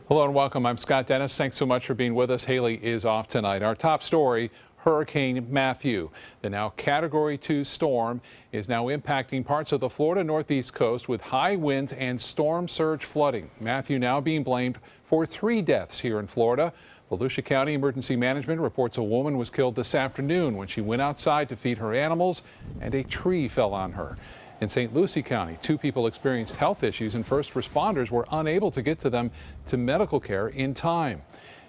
Hello and welcome. I'm Scott Dennis. Thanks so much for being with us. Haley is off tonight. Our top story, Hurricane Matthew. The now Category 2 storm is now impacting parts of the Florida northeast coast with high winds and storm surge flooding. Matthew now being blamed for 3 deaths here in Florida. Volusia County Emergency Management reports a woman was killed this afternoon when she went outside to feed her animals and a tree fell on her. In St. Lucie County, 2 people experienced health issues and first responders were unable to get to them to medical care in time.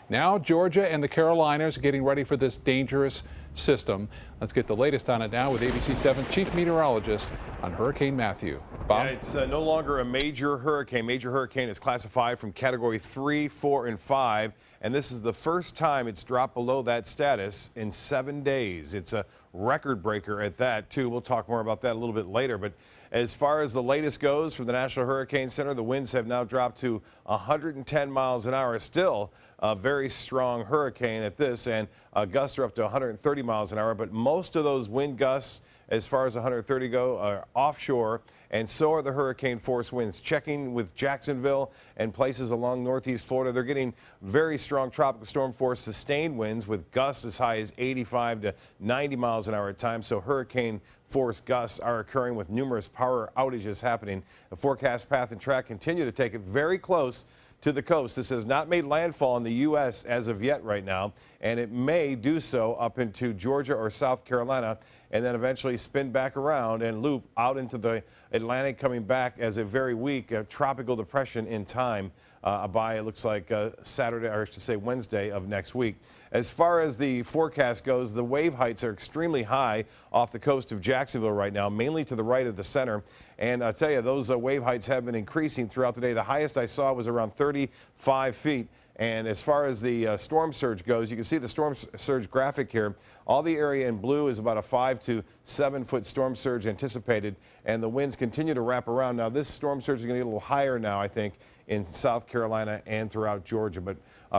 Now Georgia and the Carolinas are getting ready for this dangerous system. Let's get the latest on it now with ABC 7 Chief Meteorologist on Hurricane Matthew. Bob? Yeah, it's no longer a major hurricane. Major hurricane is classified from Category 3, 4, and 5, and this is the first time it's dropped below that status in 7 days. It's a record breaker at that, too. We'll talk more about that a little bit later. But as far as the latest goes from the National Hurricane Center, the winds have now dropped to 110 miles an hour. Still a very strong hurricane at this, and gusts are up to 130 miles an hour. But most of those wind gusts, as far as 130 go, are offshore, and so are the hurricane force winds. Checking with Jacksonville and places along northeast Florida, they're getting very strong tropical storm force sustained winds with gusts as high as 85 to 90 miles an hour at times. So hurricane force gusts are occurring with numerous power outages happening. The forecast path and track continue to take it very close to the coast. This has not made landfall in the U.S. as of yet right now, and it may do so up into Georgia or South Carolina, and then eventually spin back around and loop out into the Atlantic, coming back as a very weak tropical depression in time by, it looks like, Saturday, or I should say Wednesday of next week. As far as the forecast goes, the wave heights are extremely high off the coast of Jacksonville right now, mainly to the right of the center. And I'll tell you, those wave heights have been increasing throughout the day. The highest I saw was around 35 feet. And as far as the storm surge goes, you can see the storm surge graphic here. All the area in blue is about a 5 to 7 foot storm surge anticipated, and the winds continue to wrap around. Now, this storm surge is going to get a little higher now, I think, in South Carolina and throughout Georgia. But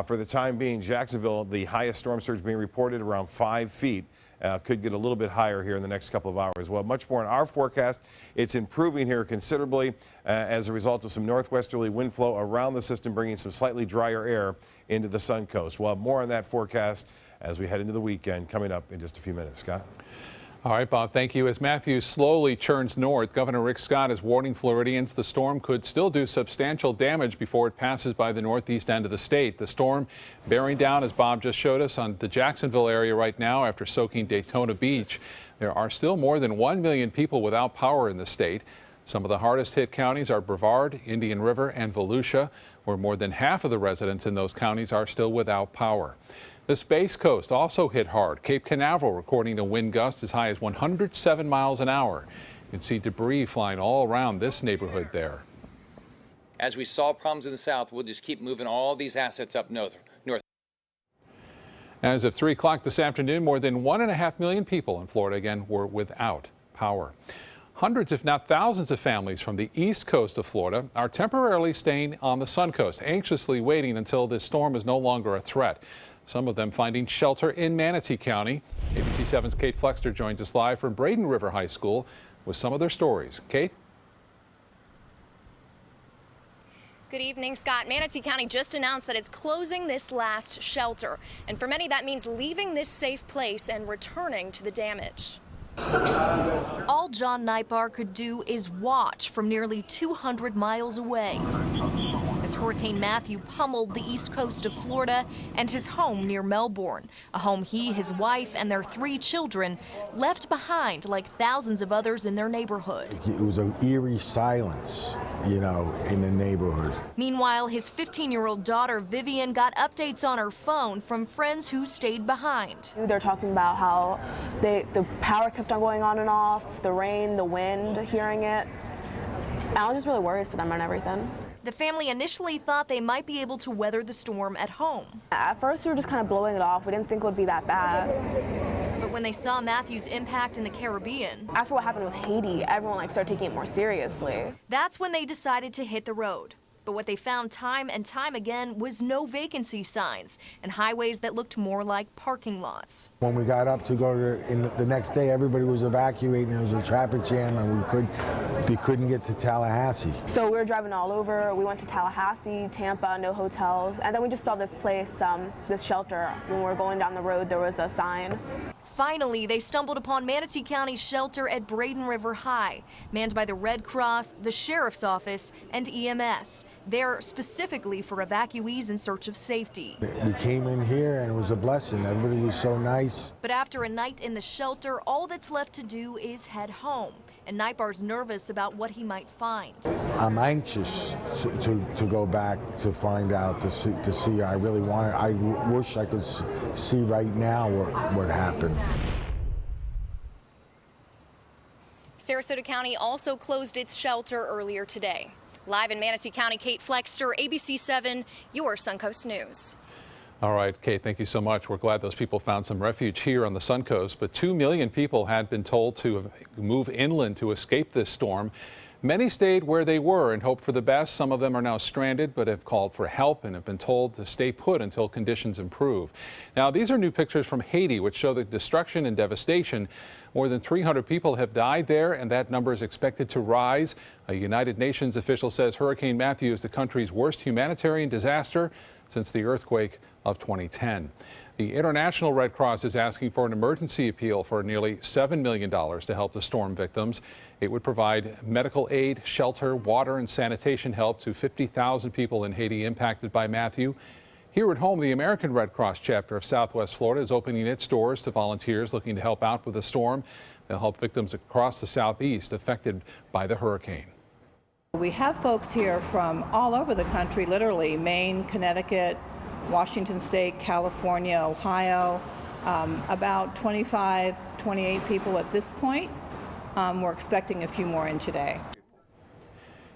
for the time being, Jacksonville, the highest storm surge being reported around 5 feet. Could get a little bit higher here in the next couple of hours. Well, much more in our forecast. It's improving here considerably as a result of some northwesterly wind flow around the system, bringing some slightly drier air into the sun coast. We'll have more on that forecast as we head into the weekend coming up in just a few minutes. Scott? All right, Bob, thank you. As Matthew slowly churns north, Governor Rick Scott is warning Floridians the storm could still do substantial damage before it passes by the northeast end of the state. The storm bearing down, as Bob just showed us, on the Jacksonville area right now after soaking Daytona Beach. There are still more than 1 million people without power in the state. Some of the hardest hit counties are Brevard, Indian River, and Volusia, where more than half of the residents in those counties are still without power. The Space Coast also hit hard. Cape Canaveral recording a wind gust as high as 107 miles an hour. You can see debris flying all around this neighborhood there. As we solve problems in the south, we'll just keep moving all these assets up north. As of 3 o'clock this afternoon, more than 1.5 million people in Florida again were without power. Hundreds, if not thousands, of families from the east coast of Florida are temporarily staying on the sun coast, anxiously waiting until this storm is no longer a threat. Some of them finding shelter in Manatee County. ABC 7's Kate Flexter joins us live from Braden River High School with some of their stories. Kate? Good evening, Scott. Manatee County just announced that it's closing this last shelter. And for many, that means leaving this safe place and returning to the damage. All John Nightbar could do is watch from nearly 200 miles away as Hurricane Matthew pummeled the east coast of Florida and his home near Melbourne, a home he, his wife, and their 3 children left behind like thousands of others in their neighborhood. It was an eerie silence, you know, in the neighborhood. Meanwhile, his 15-year-old daughter, Vivian, got updates on her phone from friends who stayed behind. They're talking about how the power kept on going on and off, the rain, the wind, hearing it. I was just really worried for them and everything. The family initially thought they might be able to weather the storm at home. At first, we were just kind of blowing it off. We didn't think it would be that bad. But when they saw Matthew's impact in the Caribbean, after what happened with Haiti, everyone started taking it more seriously. That's when they decided to hit the road. But what they found time and time again was no vacancy signs and highways that looked more like parking lots. When we got up to go to the next day, everybody was evacuating. There was a traffic jam, and we couldn't get to Tallahassee. So we were driving all over. We went to Tallahassee, Tampa, no hotels, and then we just saw this place, this shelter. When we were going down the road, there was a sign. Finally, they stumbled upon Manatee County's shelter at Braden River High, manned by the Red Cross, the Sheriff's Office, and EMS. There specifically for evacuees in search of safety. We came in here, and it was a blessing. Everybody was so nice. But after a night in the shelter, all that's left to do is head home. And Nightbar's nervous about what he might find. I'm anxious to go back to find out, to see. I really want it. I wish I could see right now what happened. Sarasota County also closed its shelter earlier today. Live in Manatee County, Kate Flexter, ABC 7, your Suncoast News. All right, Kate, thank you so much. We're glad those people found some refuge here on the Suncoast, but 2 million people had been told to move inland to escape this storm. Many stayed where they were and hoped for the best. Some of them are now stranded but have called for help and have been told to stay put until conditions improve. Now, these are new pictures from Haiti, which show the destruction and devastation. More than 300 people have died there, and that number is expected to rise. A United Nations official says Hurricane Matthew is the country's worst humanitarian disaster since the earthquake of 2010. The International Red Cross is asking for an emergency appeal for nearly $7 million to help the storm victims. It would provide medical aid, shelter, water, and sanitation help to 50,000 people in Haiti impacted by Matthew. Here at home, the American Red Cross chapter of Southwest Florida is opening its doors to volunteers looking to help out with the storm. They'll help victims across the Southeast affected by the hurricane. We have folks here from all over the country, literally Maine, Connecticut, Washington State, California, Ohio, about 25, 28 people at this point. We're expecting a few more in today.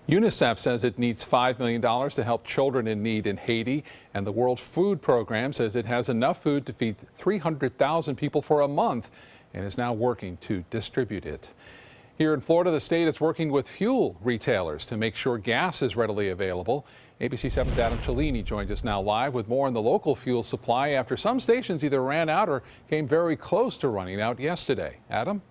UNICEF says it needs $5 million to help children in need in Haiti, and the World Food Program says it has enough food to feed 300,000 people for a month and is now working to distribute it. Here in Florida, the state is working with fuel retailers to make sure gas is readily available. ABC 7's Adam Cellini joins us now live with more on the local fuel supply after some stations either ran out or came very close to running out yesterday. Adam?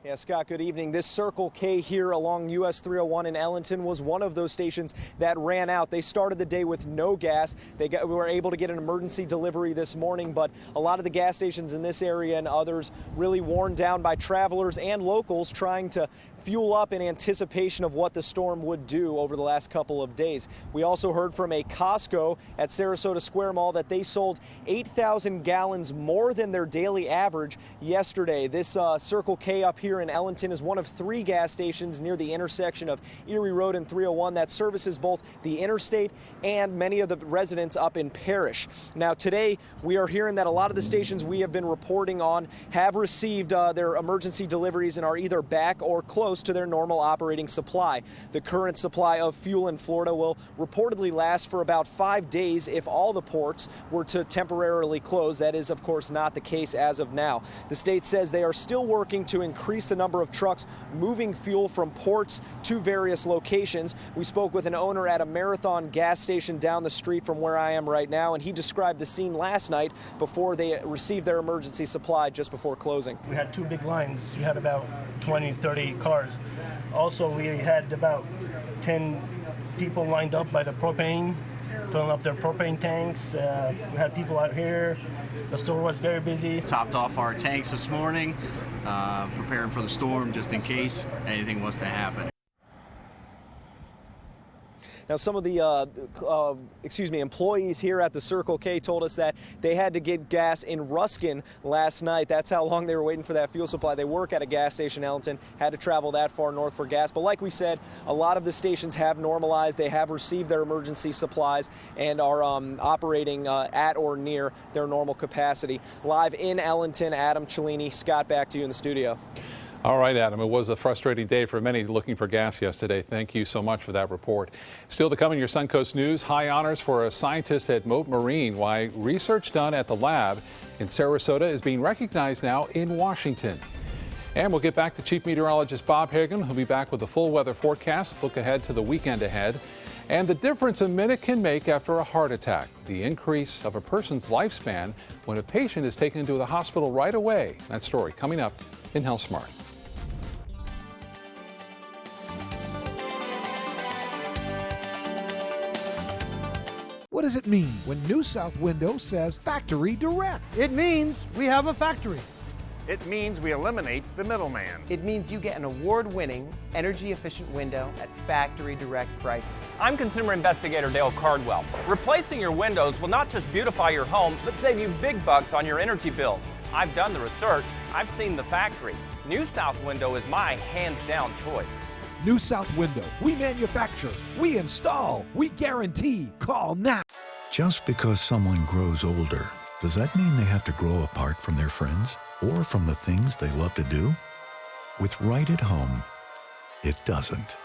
Yeah, Scott, good evening. This Circle K here along US 301 in Ellenton was one of those stations that ran out. They started the day with no gas. We were able to get an emergency delivery this morning, but a lot of the gas stations in this area and others really worn down by travelers and locals trying to fuel up in anticipation of what the storm would do over the last couple of days. We also heard from a Costco at Sarasota Square Mall that they sold 8,000 gallons more than their daily average yesterday. This Circle K up here in Ellenton is one of 3 gas stations near the intersection of Erie Road and 301 that services both the interstate and many of the residents up in Parrish. Now today we are hearing that a lot of the stations we have been reporting on have received their emergency deliveries and are either back or close to their normal operating supply. The current supply of fuel in Florida will reportedly last for about 5 days if all the ports were to temporarily close. That is, of course, not the case as of now. The state says they are still working to increase the number of trucks moving fuel from ports to various locations. We spoke with an owner at a Marathon gas station down the street from where I am right now, and he described the scene last night before they received their emergency supply just before closing. We had 2 big lines. We had about 20, 30 cars. Also, we had about 10 people lined up by the propane, filling up their propane tanks. We had people out here. The store was very busy. Topped off our tanks this morning, preparing for the storm just in case anything was to happen. Now, some of the employees here at the Circle K told us that they had to get gas in Ruskin last night. That's how long they were waiting for that fuel supply. They work at a gas station in Ellenton, had to travel that far north for gas. But like we said, a lot of the stations have normalized. They have received their emergency supplies and are operating at or near their normal capacity. Live in Ellenton, Adam Cellini. Scott, back to you in the studio. All right, Adam, it was a frustrating day for many looking for gas yesterday. Thank you so much for that report. Still to come in your Suncoast News, high honors for a scientist at Mote Marine. Why research done at the lab in Sarasota is being recognized now in Washington. And we'll get back to Chief Meteorologist Bob Hagan, who'll be back with the full weather forecast, look ahead to the weekend ahead, and the difference a minute can make after a heart attack, the increase of a person's lifespan when a patient is taken to the hospital right away. That story coming up in Health Smart. What does it mean when NewSouth Window says Factory Direct? It means we have a factory. It means we eliminate the middleman. It means you get an award-winning, energy-efficient window at factory direct prices. I'm consumer investigator Dale Cardwell. Replacing your windows will not just beautify your home, but save you big bucks on your energy bills. I've done the research. I've seen the factory. NewSouth Window is my hands-down choice. NewSouth Window. We manufacture, we install, we guarantee. Call now. Just because someone grows older, does that mean they have to grow apart from their friends or from the things they love to do? With Right at Home, it doesn't.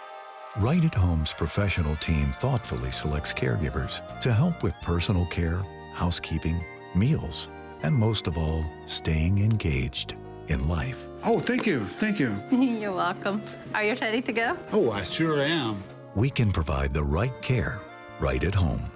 Right at Home's professional team thoughtfully selects caregivers to help with personal care, housekeeping, meals, and most of all, staying engaged in life. Oh, thank you, thank you. You're welcome. Are you ready to go? Oh, I sure am. We can provide the right care right at home.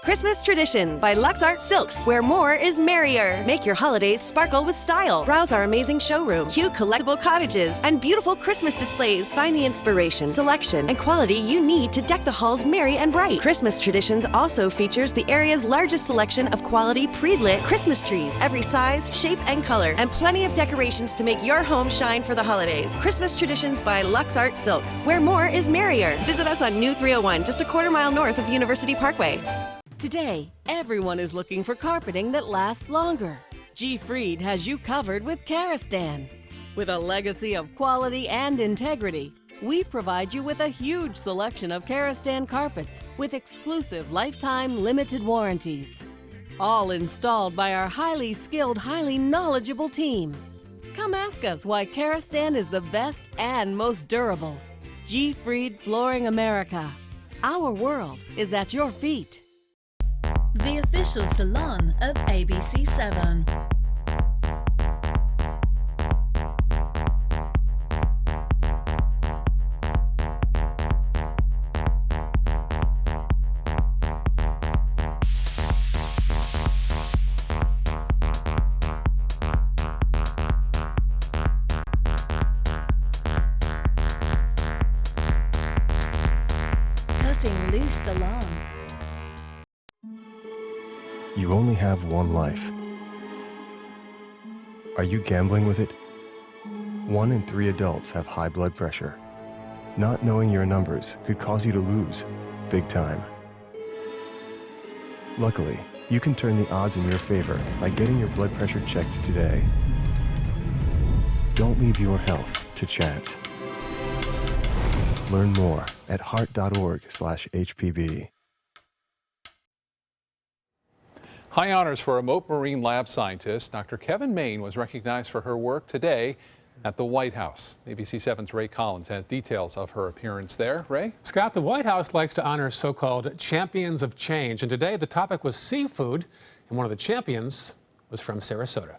Christmas Traditions by LuxArt Silks, where more is merrier. Make your holidays sparkle with style. Browse our amazing showroom, cute collectible cottages, and beautiful Christmas displays. Find the inspiration, selection, and quality you need to deck the halls merry and bright. Christmas Traditions also features the area's largest selection of quality pre-lit Christmas trees, every size, shape, and color, and plenty of decorations to make your home shine for the holidays. Christmas Traditions by LuxArt Silks, where more is merrier. Visit us on New 301, just a quarter-mile north of University Parkway. Today, everyone is looking for carpeting that lasts longer. G. Fried has you covered with Karastan. With a legacy of quality and integrity, we provide you with a huge selection of Karastan carpets with exclusive lifetime limited warranties. All installed by our highly skilled, highly knowledgeable team. Come ask us why Karastan is the best and most durable. G. Fried Flooring America. Our world is at your feet. The official salon of ABC7. Cutting Loose Salon. You only have one life. Are you gambling with it? 1 in 3 adults have high blood pressure. Not knowing your numbers could cause you to lose, big time. Luckily, you can turn the odds in your favor by getting your blood pressure checked today. Don't leave your health to chance. Learn more at heart.org/HPB. High honors for remote marine lab scientist. Dr. Kevin Main was recognized for her work today at the White House. ABC7's Ray Collins has details of her appearance there. Ray? Scott, the White House likes to honor so-called champions of change, and today the topic was seafood, and one of the champions was from Sarasota.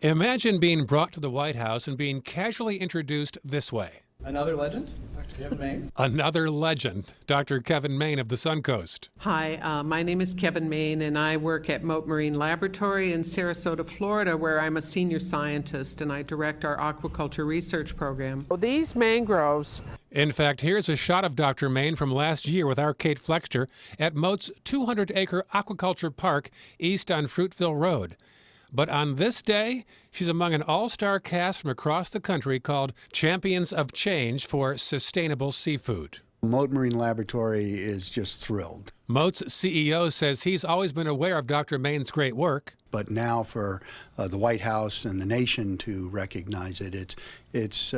Imagine being brought to the White House and being casually introduced this way. Another legend, Dr. Kevin Main. Another legend, Dr. Kevin Main of the Suncoast. Hi, my name is Kevin Main, and I work at Mote Marine Laboratory in Sarasota, Florida, where I'm a senior scientist and I direct our aquaculture research program. These mangroves. In fact, here's a shot of Dr. Main from last year with our Kate Flexter at Mote's 200-acre aquaculture park east on Fruitville Road. But on this day, she's among an all-star cast from across the country called Champions of Change for Sustainable Seafood. Mote Marine Laboratory is just thrilled. Mote's CEO says he's always been aware of Dr. Main's great work. But now for the White House and the nation to recognize it, it's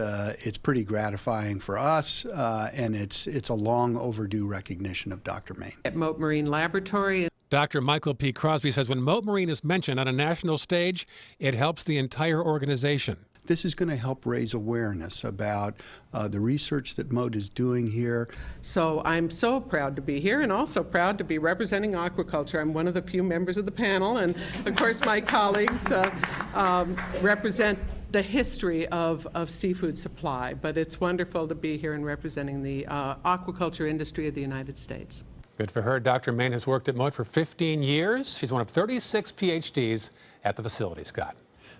pretty gratifying for us, and it's a long overdue recognition of Dr. Main. At Mote Marine Laboratory. Dr. Michael P. Crosby says when Mote Marine is mentioned on a national stage, it helps the entire organization. This is going to help raise awareness about the research that Mote is doing here. So I'm so proud to be here and also proud to be representing aquaculture. I'm one of the few members of the panel, and of course my colleagues represent the history of seafood supply, but it's wonderful to be here and representing the aquaculture industry of the United States. Good for her. Dr. Main has worked at Moat for 15 years. She's one of 36 PhDs at the facility, Scott.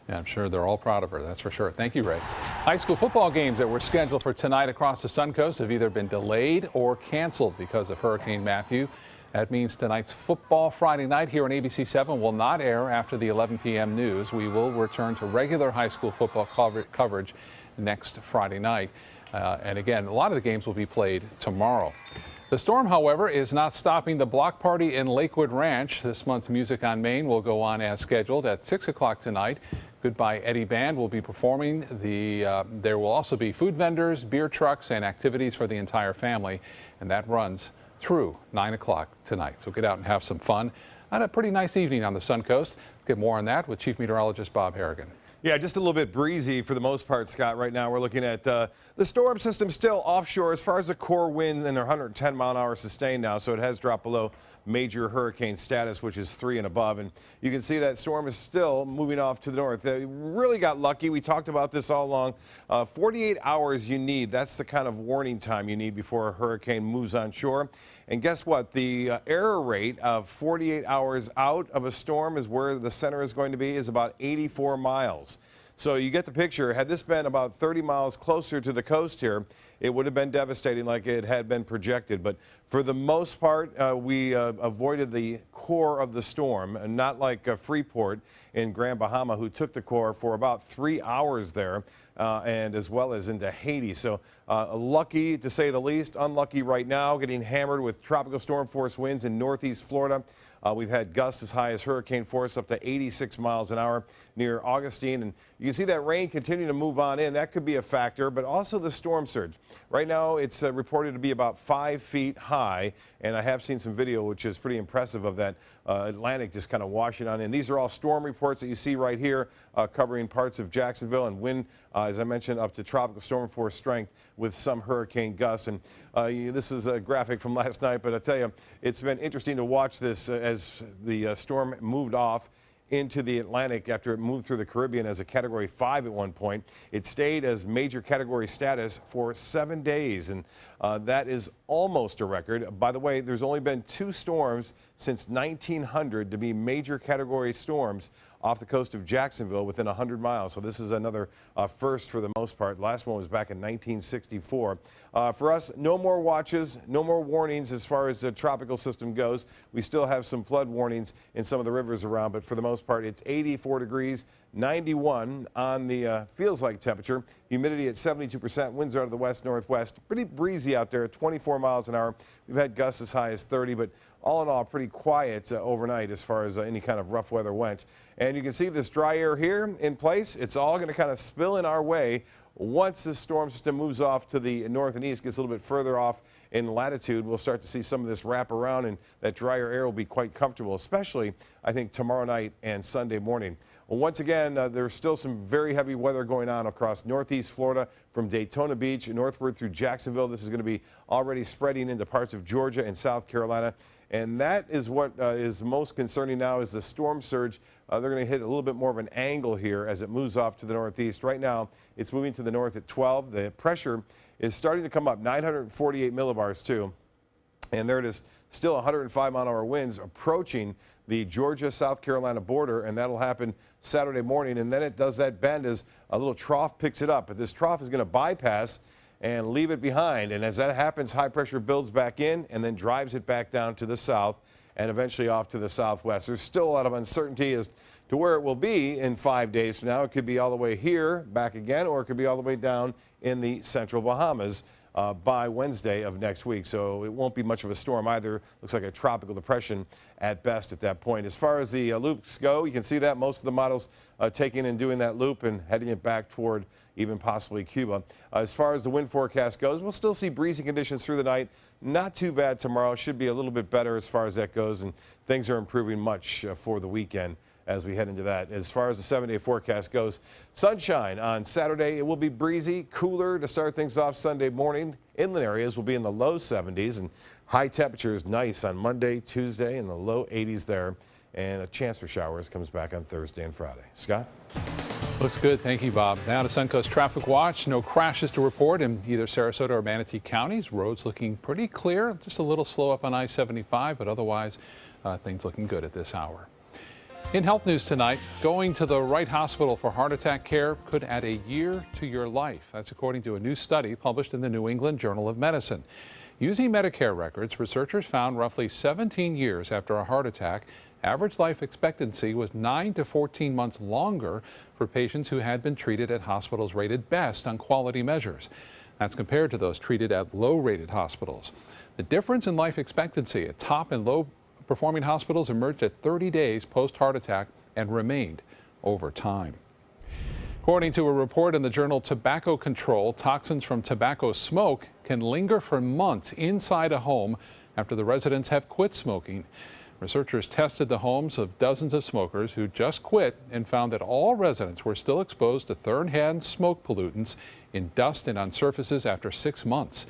Yeah, I'm sure they're all proud of her, that's for sure. Thank you, Ray. High school football games that were scheduled for tonight across the Suncoast have either been delayed or canceled because of Hurricane Matthew. That means tonight's Football Friday Night here on ABC 7 will not air after the 11 p.m. news. We will return to regular high school football coverage next Friday night. And again, a lot of the games will be played tomorrow. The storm, however, is not stopping the block party in Lakewood Ranch. This month's Music on Main will go on as scheduled at 6 o'clock tonight. Goodbye Eddie Band will be performing. There will also be food vendors, beer trucks, and activities for the entire family. And that runs through 9 o'clock tonight. So get out and have some fun. And a pretty nice evening on the Suncoast. Let's get more on that with Chief Meteorologist Bob Harrigan. Yeah, just a little bit breezy for the most part, Scott. Right now we're looking at the storm system still offshore as far as the core winds, and they're 110 mile an hour sustained now, so it has dropped below major hurricane status, which is 3 and above. And you can see that storm is still moving off to the north. They really got lucky. We talked about this all along. 48 hours you need. That's the kind of warning time you need before a hurricane moves on shore. And guess what? The error rate of 48 hours out of a storm is where the center is going to be, is about 84 miles. So you get the picture. Had this been about 30 miles closer to the coast here, it would have been devastating like it had been projected. But for the most part, we avoided the core of the storm, and not like Freeport in Grand Bahama, who took the core for about 3 hours there, and as well as into Haiti. So lucky to say the least, unlucky right now, getting hammered with tropical storm force winds in northeast Florida. We've had gusts as high as hurricane force up to 86 miles an hour near Augustine. And you can see that rain continue to move on in. That could be a factor, but also the storm surge. Right now, it's reported to be about 5 feet high. And I have seen some video, which is pretty impressive, of that Atlantic just kind of washing on in. These are all storm reports that you see right here, covering parts of Jacksonville, and wind, as I mentioned, up to tropical storm force strength with some hurricane gusts. And this is a graphic from last night, but I tell you, it's been interesting to watch this as the storm moved off into the Atlantic after it moved through the Caribbean as a Category 5 at one point. It stayed as major category status for 7 days, and that is almost a record. By the way, there's only been 2 storms since 1900 to be major category storms off the coast of Jacksonville within 100 miles. So this is another first for the most part. The last one was back in 1964. For us, no more watches, no more warnings as far as the tropical system goes. We still have some flood warnings in some of the rivers around, but for the most part, it's 84 degrees, 91 on the feels like temperature. Humidity at 72%. Winds are out of the west-northwest. Pretty breezy out there at 24 miles an hour. We've had gusts as high as 30, but all in all, pretty quiet overnight as far as any kind of rough weather went. And you can see this dry air here in place. It's all going to kind of spill in our way once this storm system moves off to the north and east, gets a little bit further off in latitude. We'll start to see some of this wrap around, and that drier air will be quite comfortable, especially, I think, tomorrow night and Sunday morning. Well, once again, there's still some very heavy weather going on across northeast Florida from Daytona Beach northward through Jacksonville. This is going to be already spreading into parts of Georgia and South Carolina. And that is what is most concerning now, is the storm surge. They're going to hit a little bit more of an angle here as it moves off to the northeast. Right now, it's moving to the north at 12. The pressure is starting to come up, 948 millibars too. And there it is, still 105 mile an hour winds approaching the Georgia-South Carolina border, and that'll happen Saturday morning. And then it does that bend as a little trough picks it up. But this trough is going to bypass and leave it behind. And as that happens, high pressure builds back in and then drives it back down to the south and eventually off to the southwest. There's still a lot of uncertainty as to where it will be in 5 days from now. It could be all the way here, back again, or it could be all the way down in the central Bahamas by Wednesday of next week. So it won't be much of a storm either. Looks like a tropical depression at best at that point. As far as the loops go, you can see that most of the models taking and doing that loop and heading it back toward even possibly Cuba. As far as the wind forecast goes, we'll still see breezy conditions through the night. Not too bad tomorrow. Should be a little bit better as far as that goes, and things are improving much for the weekend as we head into that. As far as the 7-day forecast goes, sunshine on Saturday. It will be breezy, cooler to start things off Sunday morning. Inland areas will be in the low 70s, and high temperatures nice on Monday, Tuesday, in the low 80s there. And a chance for showers comes back on Thursday and Friday. Scott? Looks good. Thank you, Bob. Now to Suncoast Traffic Watch. No crashes to report in either Sarasota or Manatee counties. Roads looking pretty clear. Just a little slow up on I-75, but otherwise things looking good at this hour. In health news tonight, going to the right hospital for heart attack care could add a year to your life. That's according to a new study published in the New England Journal of Medicine. Using Medicare records, researchers found roughly 17 years after a heart attack, average life expectancy was 9 to 14 months longer for patients who had been treated at hospitals rated best on quality measures. That's compared to those treated at low-rated hospitals. The difference in life expectancy at top and low-performing hospitals emerged at 30 days post-heart attack and remained over time. According to a report in the journal Tobacco Control, toxins from tobacco smoke can linger for months inside a home after the residents have quit smoking. Researchers tested the homes of dozens of smokers who just quit and found that all residents were still exposed to third-hand smoke pollutants in dust and on surfaces after 6 months.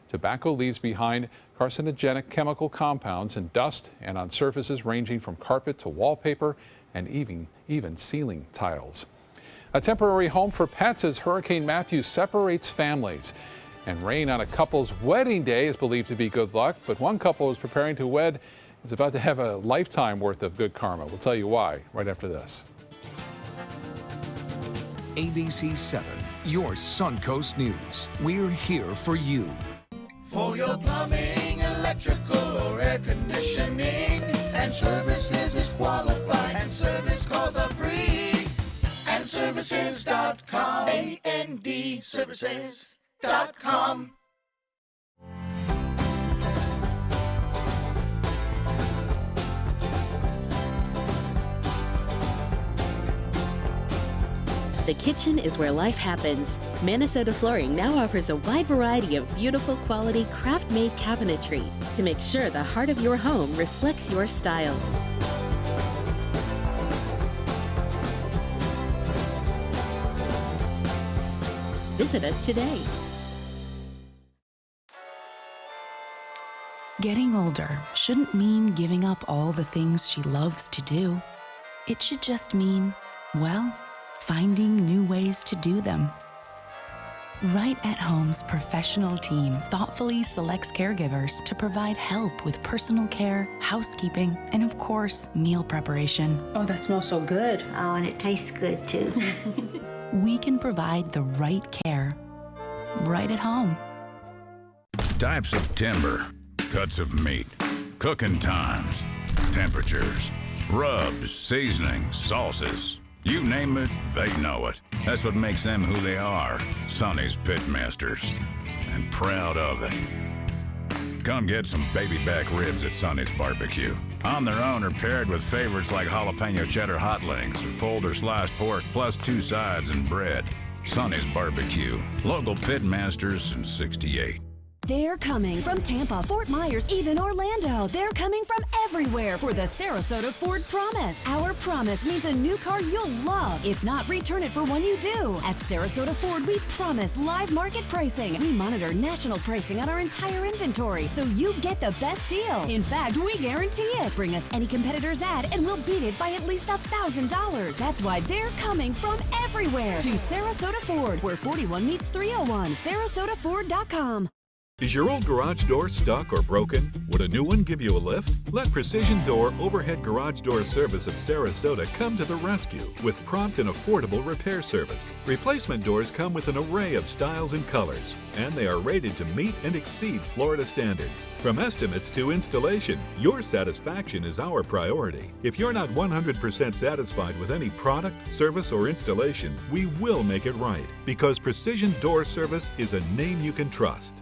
Tobacco leaves behind carcinogenic chemical compounds in dust and on surfaces ranging from carpet to wallpaper and even ceiling tiles. A temporary home for pets as Hurricane Matthew separates families. And rain on a couple's wedding day is believed to be good luck, but one couple is preparing to wed is about to have a lifetime worth of good karma. We'll tell you why right after this. ABC 7, your Suncoast News. We're here for you. For your plumbing, electrical, or air conditioning, and services is qualified, and service calls are free. AndServices.com, AndServices.com. The kitchen is where life happens. Minnesota Flooring now offers a wide variety of beautiful quality craft-made cabinetry to make sure the heart of your home reflects your style. Visit us today. Getting older shouldn't mean giving up all the things she loves to do. It should just mean, well, finding new ways to do them. Right at Home's professional team thoughtfully selects caregivers to provide help with personal care, housekeeping, and of course, meal preparation. Oh, that smells so good. Oh, and it tastes good too. We can provide the right care right at home. Types of timber, cuts of meat, cooking times, temperatures, rubs, seasonings, sauces. You name it, they know it. That's what makes them who they are, Sonny's Pitmasters. And proud of it. Come get some baby back ribs at Sonny's Barbecue. On their own or paired with favorites like jalapeno cheddar hot links or pulled or sliced pork plus 2 sides and bread. Sonny's Barbecue. Local Pitmasters since '68. They're coming from Tampa, Fort Myers, even Orlando. They're coming from everywhere for the Sarasota Ford Promise. Our promise means a new car you'll love. If not, return it for one you do. At Sarasota Ford, we promise live market pricing. We monitor national pricing on our entire inventory, so you get the best deal. In fact, we guarantee it. Bring us any competitor's ad, and we'll beat it by at least $1,000. That's why they're coming from everywhere to Sarasota Ford, where 41 meets 301. SarasotaFord.com. Is your old garage door stuck or broken? Would a new one give you a lift? Let Precision Door Overhead Garage Door Service of Sarasota come to the rescue with prompt and affordable repair service. Replacement doors come with an array of styles and colors, and they are rated to meet and exceed Florida standards. From estimates to installation, your satisfaction is our priority. If you're not 100% satisfied with any product, service, or installation, we will make it right, because Precision Door Service is a name you can trust.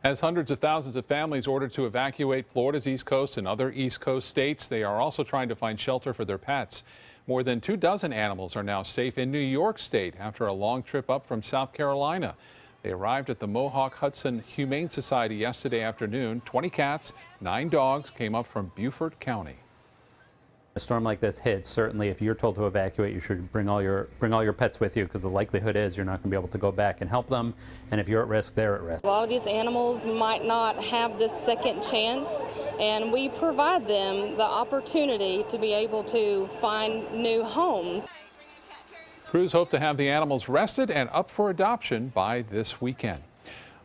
As hundreds of thousands of families ordered to evacuate Florida's East Coast and other East Coast states, they are also trying to find shelter for their pets. More than 24 animals are now safe in New York State after a long trip up from South Carolina. They arrived at the Mohawk-Hudson Humane Society yesterday afternoon. 20 cats, 9 dogs came up from Beaufort County. A storm like this hits, certainly if you're told to evacuate, you should bring all your pets with you, because the likelihood is you're not going to be able to go back and help them, and if you're at risk, they're at risk. A lot of these animals might not have this second chance, and we provide them the opportunity to be able to find new homes. Crews hope to have the animals rested and up for adoption by this weekend.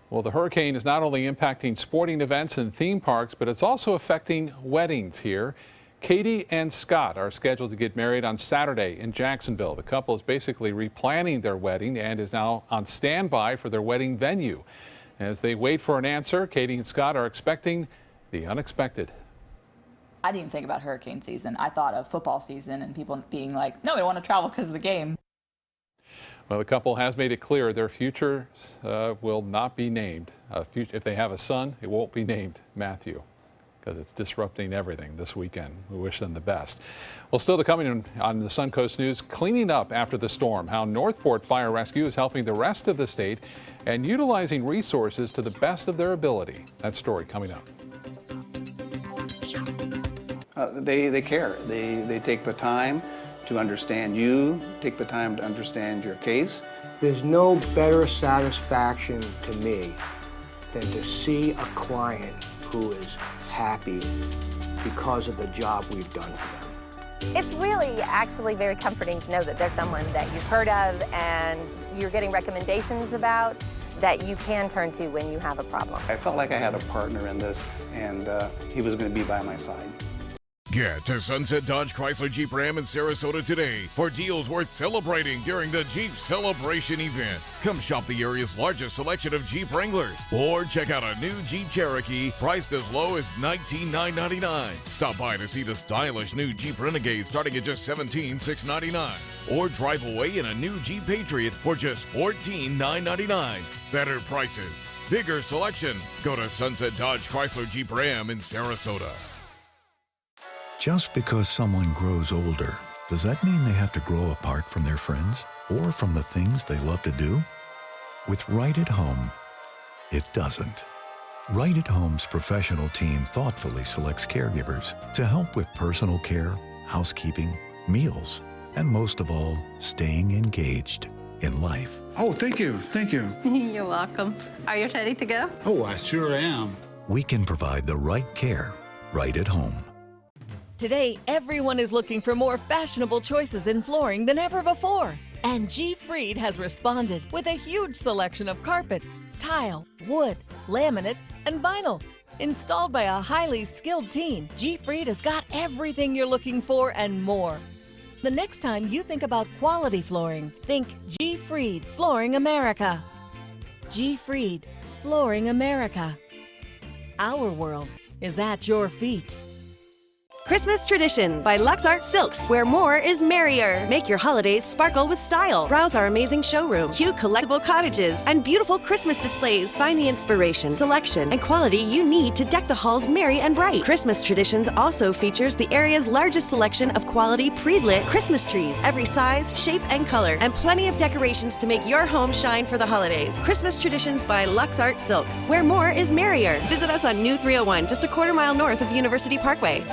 Well, the hurricane is not only impacting sporting events and theme parks, but it's also affecting weddings here. Katie and Scott are scheduled to get married on Saturday in Jacksonville. The couple is basically replanning their wedding and is now on standby for their wedding venue. As they wait for an answer, Katie and Scott are expecting the unexpected. I didn't think about hurricane season. I thought of football season and people being like, no, we want to travel because of the game. Well, the couple has made it clear their future will not be named. If they have a son, it won't be named Matthew, because it's disrupting everything this weekend. We wish them the best. Well, still to come on the Suncoast News, cleaning up after the storm, how Northport Fire Rescue is helping the rest of the state and utilizing resources to the best of their ability. That story coming up. They care. They take the time to understand you, take the time to understand your case. There's no better satisfaction to me than to see a client who is happy because of the job we've done for them. It's really actually very comforting to know that there's someone that you've heard of and you're getting recommendations about that you can turn to when you have a problem. I felt like I had a partner in this, and he was going to be by my side. Get to Sunset Dodge Chrysler Jeep Ram in Sarasota today for deals worth celebrating during the Jeep Celebration event. Come shop the area's largest selection of Jeep Wranglers, or check out a new Jeep Cherokee priced as low as $19,999. Stop by to see the stylish new Jeep Renegade starting at just $17,699. Or drive away in a new Jeep Patriot for just $14,999. Better prices, bigger selection. Go to Sunset Dodge Chrysler Jeep Ram in Sarasota. Just because someone grows older, does that mean they have to grow apart from their friends or from the things they love to do? With Right at Home, it doesn't. Right at Home's professional team thoughtfully selects caregivers to help with personal care, housekeeping, meals, and most of all, staying engaged in life. Oh, thank you. Thank you. You're welcome. Are you ready to go? Oh, I sure am. We can provide the right care right at home. Today, everyone is looking for more fashionable choices in flooring than ever before. And G. Fried has responded with a huge selection of carpets, tile, wood, laminate, and vinyl. Installed by a highly skilled team, G. Fried has got everything you're looking for and more. The next time you think about quality flooring, think G. Fried Flooring America. G. Fried Flooring America. Our world is at your feet. Christmas Tradition by Lux Art Silks, where more is merrier. Make your holidays sparkle with style. Browse our amazing showroom, cute collectible cottages, and beautiful Christmas displays. Find the inspiration, selection, and quality you need to deck the halls merry and bright. Christmas Traditions also features the area's largest selection of quality pre-lit Christmas trees, every size, shape, and color, and plenty of decorations to make your home shine for the holidays. Christmas Traditions by Lux Art Silks, where more is merrier. Visit us on New 301, just a quarter-mile north of University Parkway.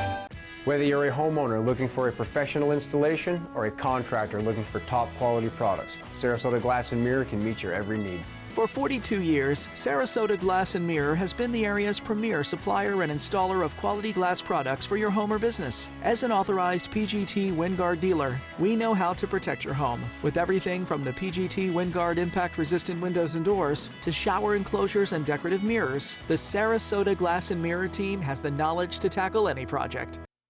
Whether you're a homeowner looking for a professional installation or a contractor looking for top quality products, Sarasota Glass and Mirror can meet your every need. For 42 years, Sarasota Glass and Mirror has been the area's premier supplier and installer of quality glass products for your home or business. As an authorized PGT WindGuard dealer, we know how to protect your home with everything from the PGT WindGuard impact-resistant windows and doors to shower enclosures and decorative mirrors. The Sarasota Glass and Mirror team has the knowledge to tackle any project.